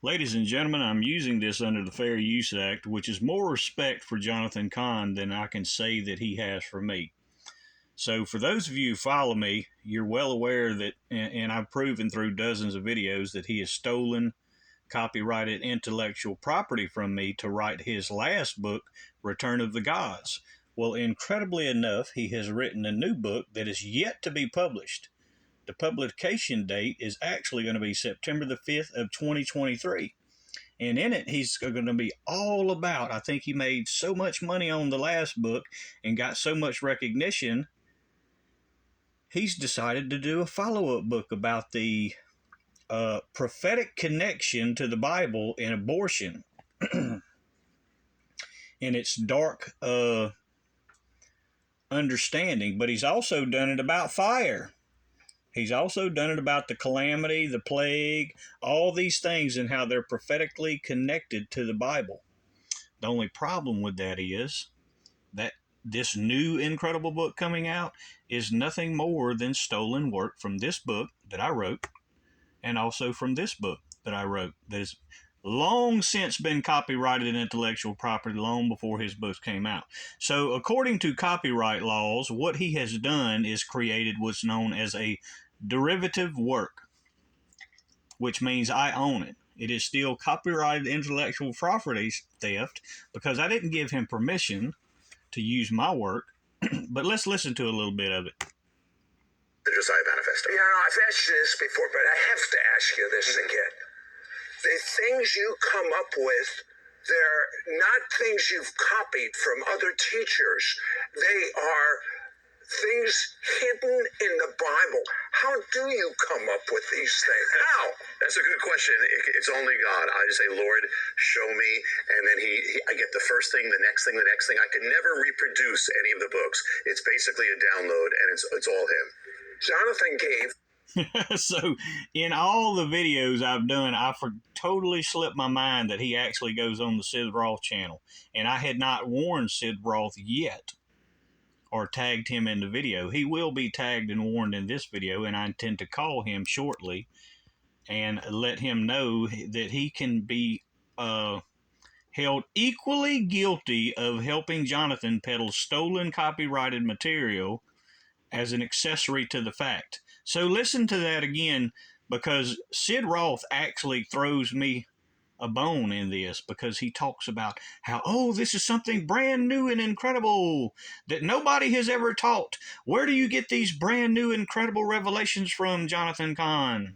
Ladies and gentlemen, I'm using this under the Fair Use Act, which is more respect for Johnathan Cahn than I can say that he has for me. So for those of you who follow me, you're well aware that, and I've proven through dozens of videos, that he has stolen copyrighted intellectual property from me to write his last book, Return of the Gods. Well, incredibly enough, he has written a new book that is yet to be published. The publication date is actually going to be September the 5th of 2023. And in it, he's going to be all about, I think he made so much money on the last book and got so much recognition, he's decided to do a follow-up book about the prophetic connection to the Bible and abortion and its dark understanding. But he's also done it about fire. He's also done it about the calamity, the plague, all these things, and how they're prophetically connected to the Bible. The only problem with that is that this new incredible book coming out is nothing more than stolen work from this book that I wrote, and also from this book that I wrote that has long since been copyrighted intellectual property long before his books came out. So according to copyright laws, what he has done is created what's known as a derivative work, which means I own it. It is still copyrighted intellectual property theft because I didn't give him permission to use my work. But let's listen to a little bit of it. The Josiah Manifesto. You know, I've asked you this before, but I have to ask you this again. The things you come up with, they're not things you've copied from other teachers. They are things hidden in the Bible. How do you come up with these things? How? That's a good question. It's only God. I just say, Lord, show me, and then I get the first thing, the next thing, the next thing. I can never reproduce any of the books. It's basically a download, and it's all him. Johnathan gave. So in all the videos I've done, I totally slipped my mind that he actually goes on the Sid Roth channel. And I had not warned Sid Roth yet or tagged him in the video. He will be tagged and warned in this video, and I intend to call him shortly and let him know that he can be held equally guilty of helping Johnathan peddle stolen copyrighted material as an accessory to the fact. So listen to that again, because Sid Roth actually throws me a bone in this, because he talks about how, oh, this is something brand new and incredible that nobody has ever taught. Where do you get these brand new incredible revelations from, Johnathan Cahn?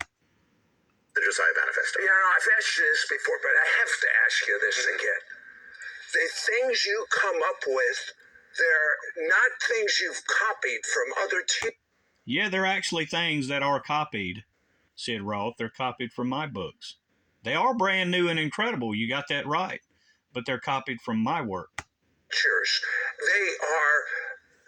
The Josiah Manifesto. You know, I've asked you this before, but I have to ask you this again. The things you come up with, they're not things you've copied from other teachers. Yeah, they're actually things that are copied, Sid Roth. They're copied from my books. They are brand new and incredible. You got that right. But they're copied from my work. They are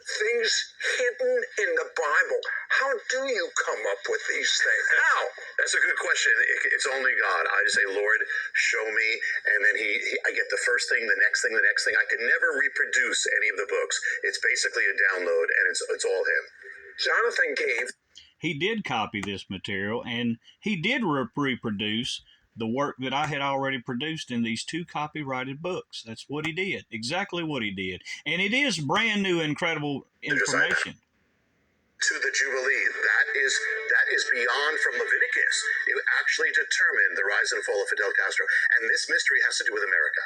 things hidden in the Bible. How do you come up with these things? How? That's a good question. It's only God. I just say, Lord, show me, and then I get the first thing, the next thing, the next thing. I can never reproduce any of the books. It's basically a download, and it's all him. Johnathan gave. He did copy this material, and he did reproduce the work that I had already produced in these two copyrighted books. That's what he did. Exactly what he did. And it is brand new, incredible information. To the Jubilee, that is beyond from Leviticus. It actually determined the rise and fall of Fidel Castro. And this mystery has to do with America.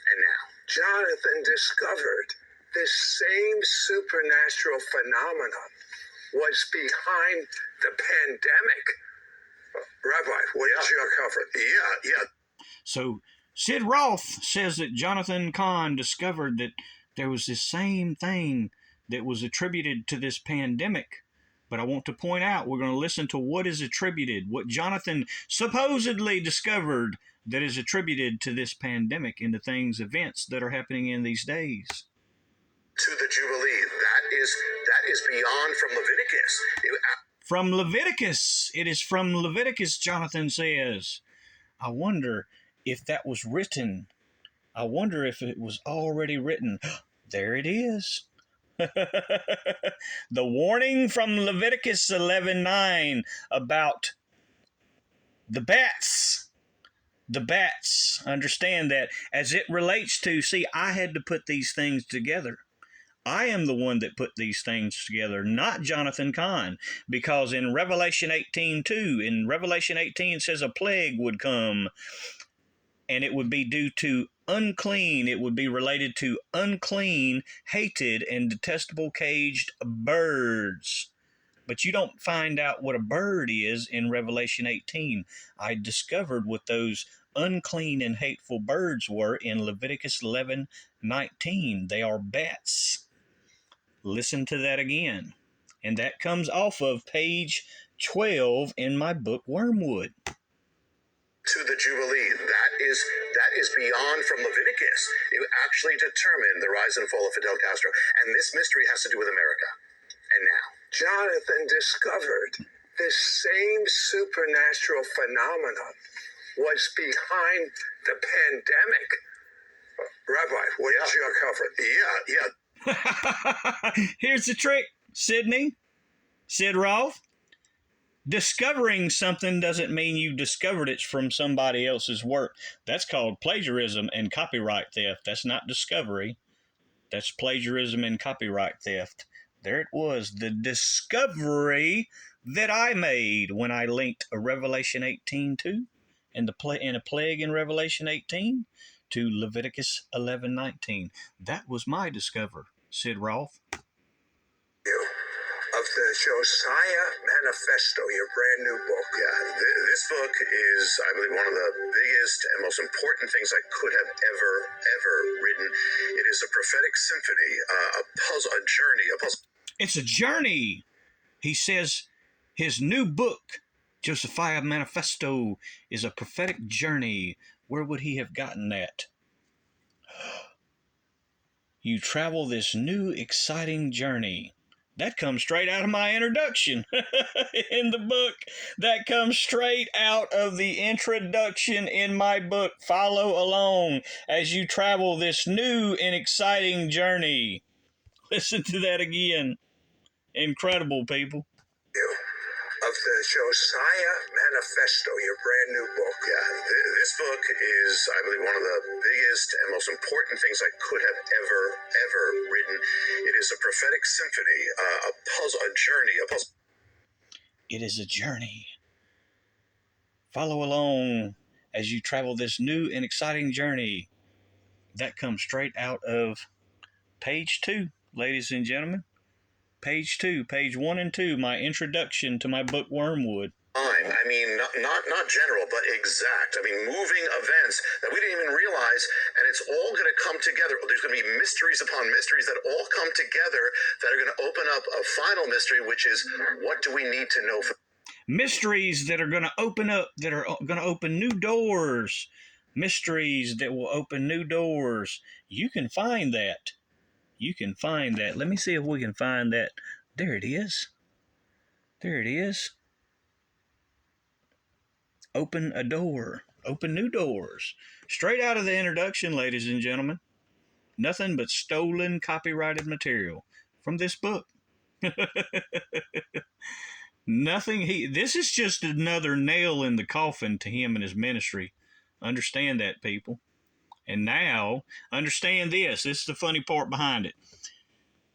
And now, Johnathan discovered this same supernatural phenomenon was behind the pandemic. Rabbi, what is your cover? Yeah. So Sid Roth says that Johnathan Cahn discovered that there was this same thing that was attributed to this pandemic. But I want to point out, we're going to listen to what is attributed, what Johnathan supposedly discovered that is attributed to this pandemic and the events that are happening in these days. To the Jubilee, that is beyond from Leviticus. From Leviticus. It is from Leviticus, Johnathan says. I wonder if that was written. I wonder if it was already written. There it is. The warning from Leviticus 11:9 about the bats The bats, understand that as it relates to, see, I had to put these things together. I am the one that put these things together, not Johnathan Cahn, because in Revelation 18:2, in Revelation 18 it says a plague would come, and it would be due to unclean. It would be related to unclean, hated, and detestable caged birds. But you don't find out what a bird is in Revelation 18. I discovered what those unclean and hateful birds were in Leviticus 11:19. They are bats. Listen to that again. And that comes off of page 12 in my book, Wormwood. To the Jubilee, that is beyond from Leviticus. It actually determined the rise and fall of Fidel Castro. And this mystery has to do with America. And now, Johnathan discovered this same supernatural phenomenon was behind the pandemic. Rabbi, what did you uncover? Yeah. Here's the trick, Sid Roth. Discovering something doesn't mean you discovered it from somebody else's work. That's called plagiarism and copyright theft. That's not discovery. That's plagiarism and copyright theft. There it was, the discovery that I made when I linked a Revelation 18:2 and a plague in Revelation 18 to Leviticus 11:19. That was my discover, Sid Roth. Of the Josiah Manifesto, your brand new book. Yeah, this book is, I believe, one of the biggest and most important things I could have ever written. It is a prophetic symphony, a puzzle, a journey, a puzzle. It's a journey. He says his new book, Josiah Manifesto, is a prophetic journey. Where would he have gotten that? You travel this new, exciting journey. That comes straight out of my introduction in the book. That comes straight out of the introduction in my book. Follow along as you travel this new and exciting journey. Listen to that again. Incredible, people. Of the Josiah Manifesto, your brand new book. Yeah, this book is, I believe, one of the biggest and most important things I could have ever written. It is a prophetic symphony, a puzzle, a journey, a puzzle. It is a journey. Follow along as you travel this new and exciting journey. That comes straight out of page 2, ladies and gentlemen. Page 2, page 1 and 2, my introduction to my book Wormwood. I mean, not general, but exact. I mean, moving events that we didn't even realize, and it's all going to come together. There's going to be mysteries upon mysteries that all come together that are going to open up a final mystery, which is, what do we need to know? Mysteries that are going to open up, that are going to open new doors. Mysteries that will open new doors. You can find that. You can find that. Let me see if we can find that. There it is. There it is. Open a door. Open new doors. Straight out of the introduction, ladies and gentlemen. Nothing but stolen, copyrighted material from this book. Nothing. This is just another nail in the coffin to him and his ministry. Understand that, people. And now, understand this. This is the funny part behind it.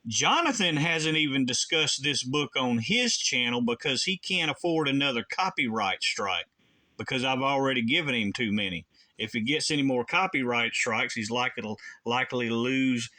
Johnathan hasn't even discussed this book on his channel because he can't afford another copyright strike, because I've already given him too many. If he gets any more copyright strikes, he's likely to lose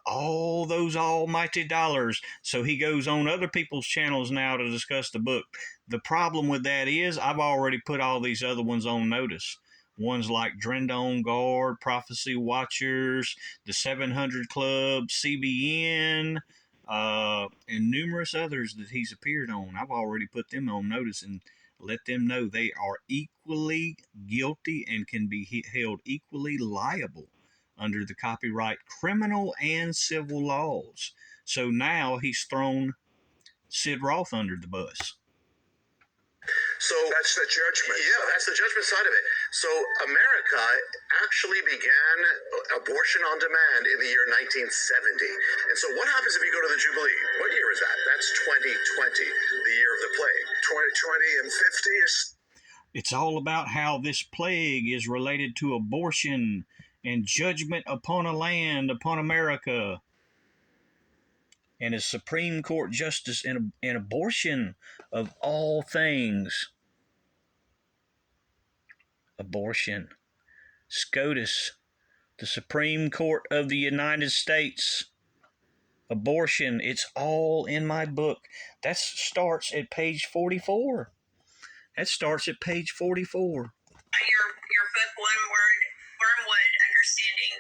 all those almighty dollars. So he goes on other people's channels now to discuss the book. The problem with that is I've already put all these other ones on notice. Ones like Drendon Guard, Prophecy Watchers, the 700 Club, CBN, and numerous others that he's appeared on. I've already put them on notice and let them know they are equally guilty and can be held equally liable under the copyright criminal and civil laws. So now he's thrown Sid Roth under the bus. So that's the judgment. Yeah, that's the judgment side of it. So America actually began abortion on demand in the year 1970. And so what happens if you go to the Jubilee? What year is that? That's 2020, the year of the plague. 2020 and 50 is... It's all about how this plague is related to abortion and judgment upon a land, upon America, and a Supreme Court justice in abortion of all things. Abortion. SCOTUS, the Supreme Court of the United States. Abortion, it's all in my book. That starts at page 44. That starts at page 44. Your book, Wormwood, Understanding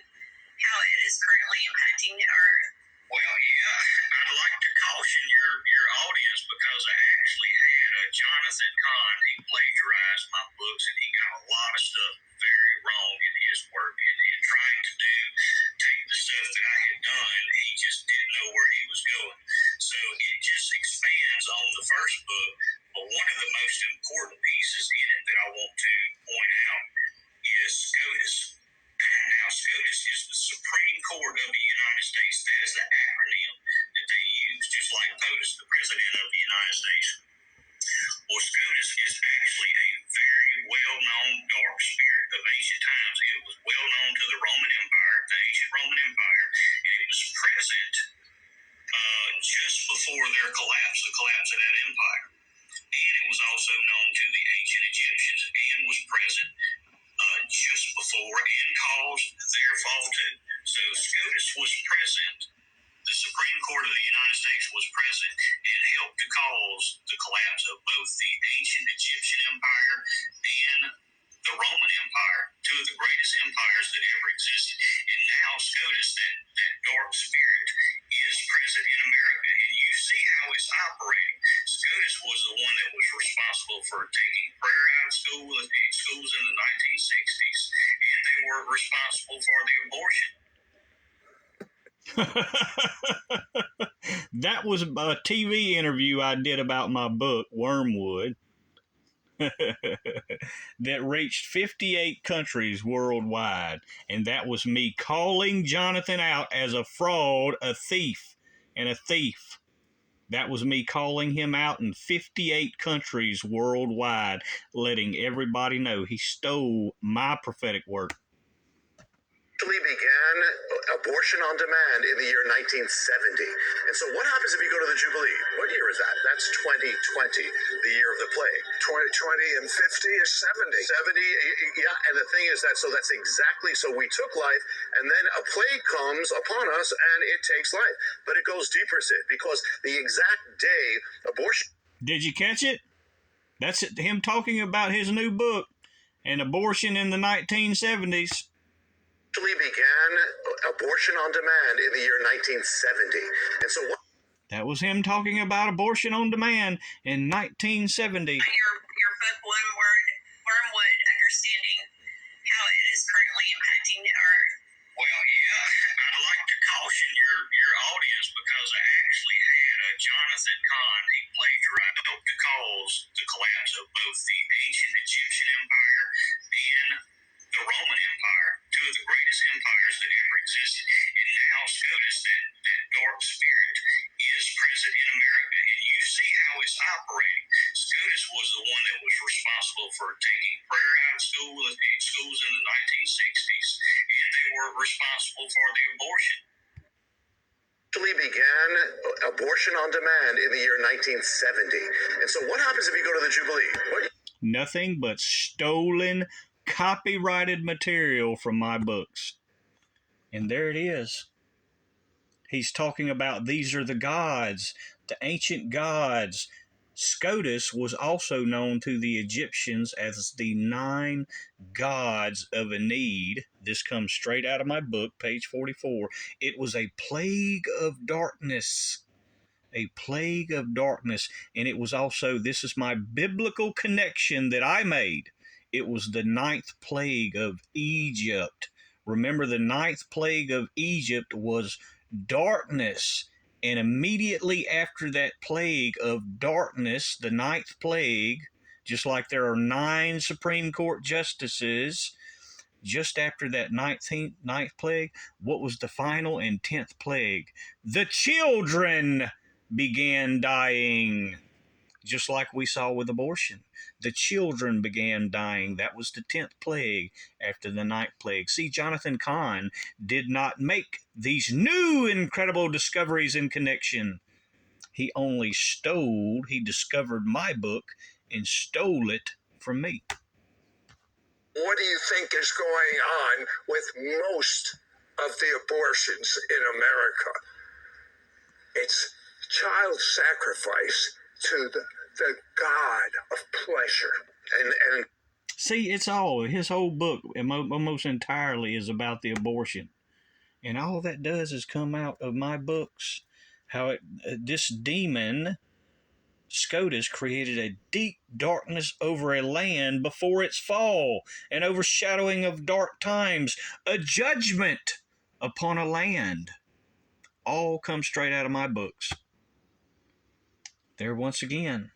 How It Is Currently Impacting Our Earth. Well, yeah, I'd like to caution your audience because I actually had Johnathan Cahn. He plagiarized my books and he got a lot of stuff very wrong in his work. And in trying to take the stuff that I had done, he just didn't know where he was going. So it just expands on the first book. But one of the most important pieces in it that I want to point out is SCOTUS. Now, SCOTUS is the Supreme Court of the United States. That is the acronym that they use, just like POTUS, the President of the United States. Well, SCOTUS is actually a very well-known dark spirit of ancient times. It was well-known to the Roman Empire, the ancient Roman Empire, and it was present just before their collapse, the collapse of that empire. And it was also known to the ancient Egyptians and was present just before and caused their fall too. So SCOTUS was present. The Supreme Court of the United States was present and helped to cause the collapse of both the ancient Egyptian Empire and the Roman Empire, two of the greatest empires that ever existed. And now SCOTUS, that dark spirit, is present in America, and you see how it's operating. SCOTUS was the one that was responsible for taking prayer out of schools in the 1960s, and they were responsible for the abortion. That was a TV interview I did about my book, Wormwood, that reached 58 countries worldwide. And that was me calling Johnathan out as a fraud, a thief, and a thief. That was me calling him out in 58 countries worldwide, letting everybody know he stole my prophetic work. Began abortion on demand in the year 1970. And so what happens if you go to the Jubilee? What year is that? That's 2020, the year of the plague. 2020 and 50 is 70. 70, yeah, and the thing is that, so that's exactly, so we took life, and then a plague comes upon us, and it takes life. But it goes deeper, Sid, because the exact day abortion... Did you catch it? That's him talking about his new book, and abortion in the 1970s. Began abortion on demand in the year 1970. And so what? That was him talking about abortion on demand in 1970. Your book, Wormwood, Understanding How It Is Currently Impacting Our Earth. Well, yeah, I'd like to caution your audience because I actually had Johnathan Cahn. He plagiarized, helped to cause the collapse of both the ancient Egyptian Empire and the Roman Empire, two of the greatest empires that ever existed. And now SCOTUS, that dark spirit, is present in America, and you see how it's operating. SCOTUS was the one that was responsible for taking prayer out of schools in the 1960s, and they were responsible for the abortion. Began abortion on demand in the year 1970. And so what happens if you go to the Jubilee? What? Nothing but stolen, copyrighted material from my books. And there it is. He's talking about these are the gods, the ancient gods. SCOTUS was also known to the Egyptians as the 9 gods of Enid. This comes straight out of my book, page 44. It was a plague of darkness. A plague of darkness. And it was also, this is my biblical connection that I made. It was the 9th plague of Egypt. Remember, the 9th plague of Egypt was darkness. And immediately after that plague of darkness, the 9th plague, just like there are 9 Supreme Court justices, just after that 9th plague, what was the final and 10th plague? The children began dying. just like we saw with abortion. The children began dying. That was the 10th plague after the 9th plague. See, Johnathan Cahn did not make these new incredible discoveries in connection. He only he discovered my book and stole it from me. What do you think is going on with most of the abortions in America? It's child sacrifice to the God of pleasure. And see, it's all, his whole book almost entirely is about the abortion. And all that does is come out of my books. How this demon, SCOTUS, created a deep darkness over a land before its fall, an overshadowing of dark times, a judgment upon a land. All comes straight out of my books. There once again,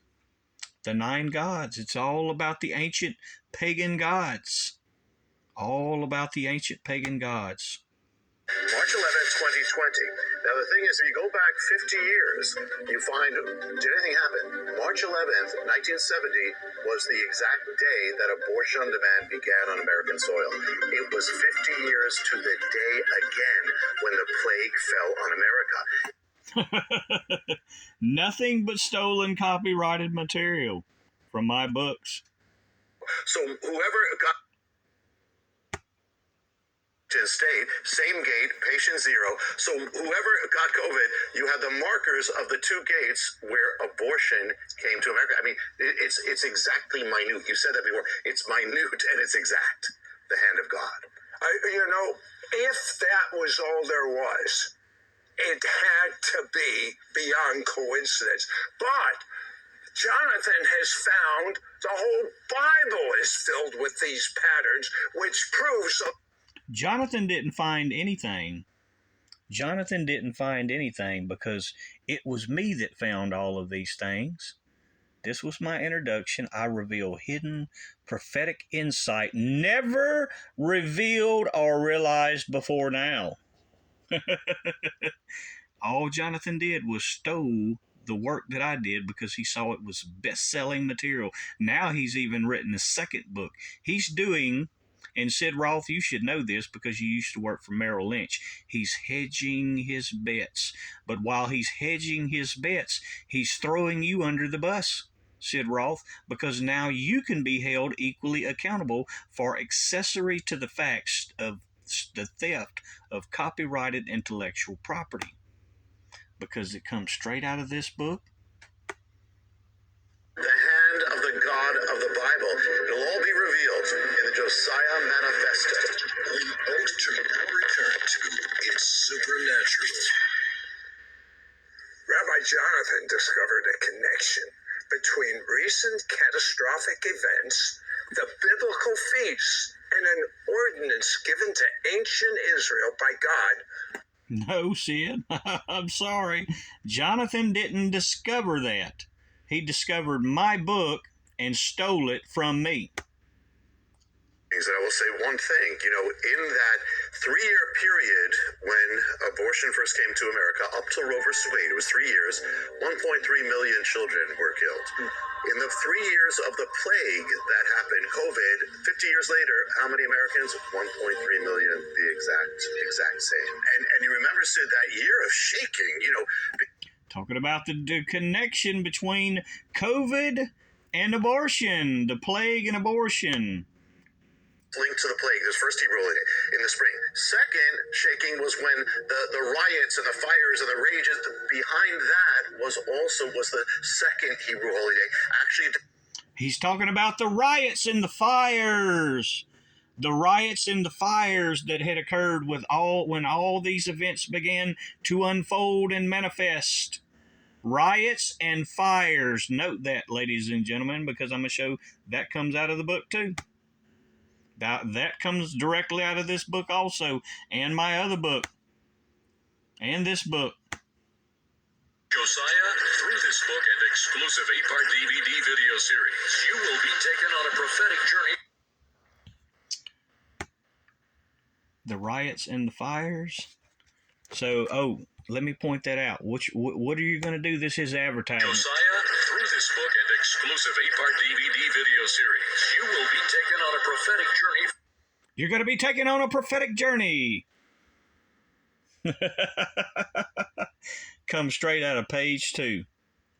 the 9 gods. It's all about the ancient pagan gods. All about the ancient pagan gods. March 11th, 2020. Now, the thing is, if you go back 50 years, you find, did anything happen? March 11th, 1970 was the exact day that abortion on demand began on American soil. It was 50 years to the day again when the plague fell on America. Nothing but stolen copyrighted material from my books. So whoever got state, same gate, patient 0. So whoever got COVID, you had the markers of the 2 gates where abortion came to America. I mean, it's exactly minute. You said that before. It's minute and it's exact. The hand of God. If that was all there was, it had to be beyond coincidence. But Johnathan has found the whole Bible is filled with these patterns, which proves... Johnathan didn't find anything. Johnathan didn't find anything because it was me that found all of these things. This was my introduction. I reveal hidden prophetic insight never revealed or realized before now. All Johnathan did was stole the work that I did because he saw it was best-selling material. Now he's even written a 2nd book. He's doing... And Sid Roth, you should know this because you used to work for Merrill Lynch. He's hedging his bets. But while he's hedging his bets, he's throwing you under the bus, Sid Roth, because now you can be held equally accountable for accessory to the facts of the theft of copyrighted intellectual property. Because it comes straight out of this book. The hand of the God of the Bible. It'll all be revealed in the Josiah Manifesto. We now return to It's Supernatural. Rabbi Johnathan discovered a connection between recent catastrophic events, the biblical feasts, and an ordinance given to ancient Israel by God. No, Sid, I'm sorry. Johnathan didn't discover that. He discovered my book and stole it from me. And I will say one thing, in that 3-year period when abortion first came to America, up till Roe v. Wade, it was 3 years, 1.3 million children were killed. In the 3 years of the plague that happened, COVID, 50 years later, how many Americans? 1.3 million, the exact same. And you remember, Sid, that year of shaking, Talking about the connection between COVID and abortion, the plague and abortion. Linked to the plague. This first Hebrew holiday in the spring. Second shaking was when the riots and the fires and the rages behind that was the second Hebrew holiday. Actually, he's talking about the riots and the fires. The riots and the fires that had occurred when all these events began to unfold and manifest. Riots and fires. Note that, ladies and gentlemen, because I'm going to show that comes out of the book too. That comes directly out of this book also, and my other book, and this book. Josiah, through this book and exclusive 8-part DVD video series, you will be taken on a prophetic journey. The riots and the fires. So, let me point that out. What are you going to do? This is advertising. Josiah, through this book and exclusive 8-part DVD video series. You will be taken on a prophetic journey. You're going to be taken on a prophetic journey. Come straight out of page 2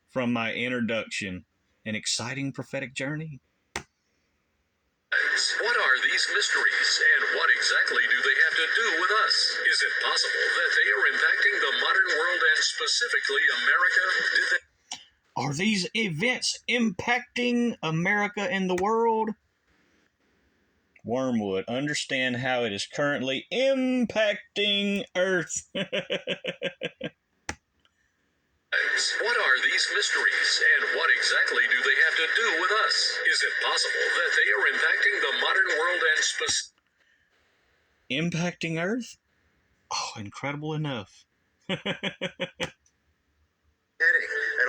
from my introduction. An exciting prophetic journey. What are these mysteries, and what exactly do they have to do with us? Is it possible that they are impacting the modern world and specifically America? Are these events impacting America and the world? Wormwood, understand how it is currently impacting Earth. What are these mysteries, and what exactly do they have to do with us? Is it possible that they are impacting the modern world and impacting Earth? Oh, incredible enough. And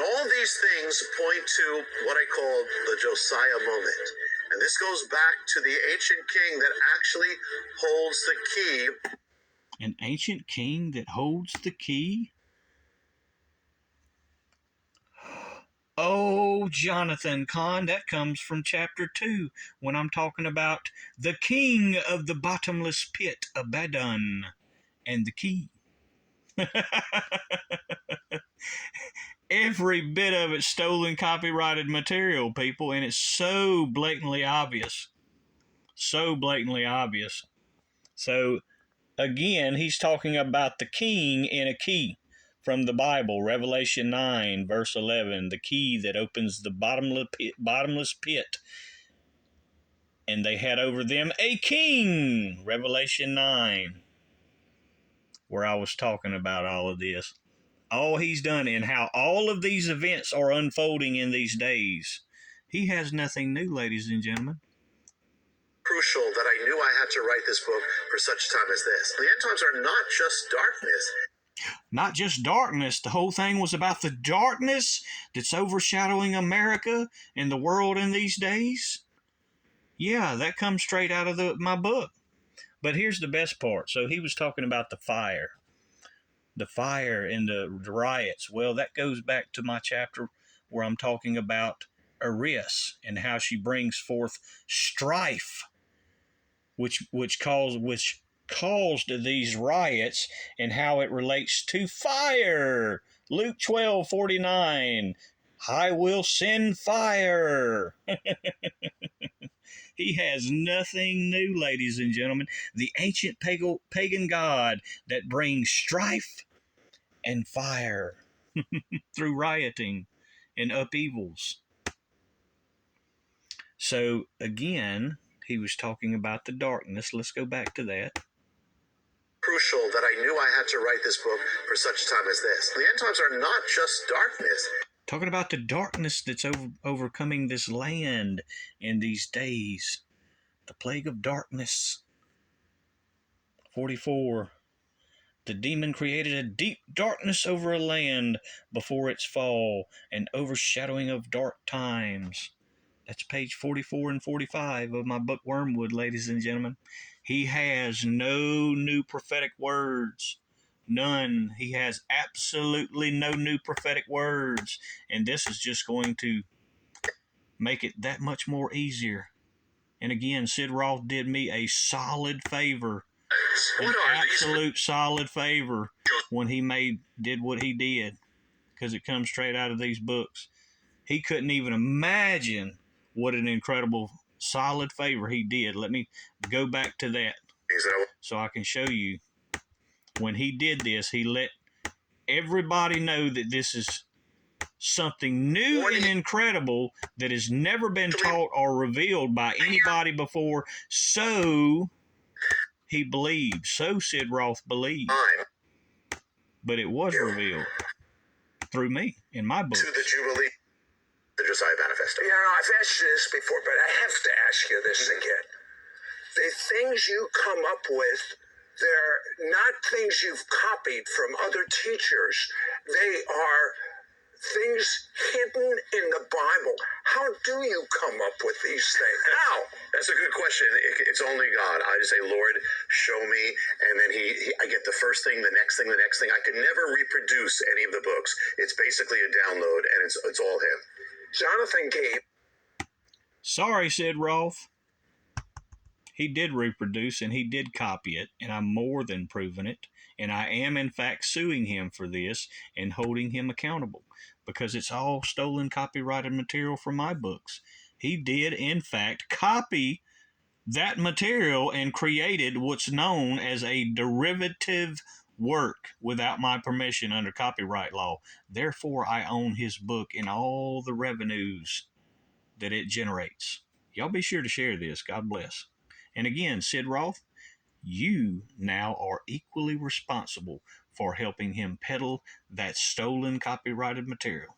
all these things point to what I call the Josiah moment. And this goes back to the ancient king that actually holds the key. An ancient king that holds the key? Oh, Johnathan Cahn, that comes from chapter 2 when I'm talking about the king of the bottomless pit, Abaddon, and the key. Every bit of it stolen copyrighted material, people, and it's so blatantly obvious. So blatantly obvious. So, again, he's talking about the king in a key from the Bible, Revelation 9, verse 11, the key that opens the bottomless pit. And they had over them a king, Revelation 9, where I was talking about all of this. All he's done and how all of these events are unfolding in these days. He has nothing new, ladies and gentlemen. Crucial that I knew I had to write this book for such a time as this. The end times are not just darkness. Not just darkness. The whole thing was about the darkness that's overshadowing America and the world in these days. Yeah, that comes straight out of my book. But here's the best part. So he was talking about the fire. The fire and the riots. Well, that goes back to my chapter where I'm talking about Eris and how she brings forth strife, which caused these riots, and how it relates to fire. Luke 12:49. I will send fire. He has nothing new, ladies and gentlemen. The ancient pagan god that brings strife and fire through rioting and upheavals. So, again, he was talking about the darkness. Let's go back to that. Crucial that I knew I had to write this book for such a time as this. The end times are not just darkness. Talking about the darkness that's overcoming this land in these days. The plague of darkness. 44. The demon created a deep darkness over a land before its fall, an overshadowing of dark times. That's page 44 and 45 of my book Wormwood, ladies and gentlemen. He has no new prophetic words. None. He has absolutely no new prophetic words. And this is just going to make it that much more easier. And again, Sid Roth did me a solid favor. An absolute solid favor when he did what he did. Because it comes straight out of these books. He couldn't even imagine what an incredible solid favor he did. Let me go back to that so I can show you. When he did this, he let everybody know that this is something new and incredible that has never been taught or revealed by anybody before. So he believed. So Sid Roth believed. But it was revealed through me in my book. To the Jubilee. The Josiah Manifesto. You know, I've asked you this before, but I have to ask you this again. The things you come up with, they're not things you've copied from other teachers. They are things hidden in the Bible. How do you come up with these things? How? That's a good question. It's only God. I just say, Lord, show me, and then I get the first thing, the next thing, the next thing. I could never reproduce any of the books. It's basically a download, and it's all him. Johnathan gave. Sorry, Sid Roth. He did reproduce and he did copy it, and I'm more than proving it. And I am, in fact, suing him for this and holding him accountable because it's all stolen copyrighted material from my books. He did, in fact, copy that material and created what's known as a derivative work without my permission under copyright law. Therefore, I own his book and all the revenues that it generates. Y'all be sure to share this. God bless. And again, Sid Roth, you now are equally responsible for helping him peddle that stolen copyrighted material.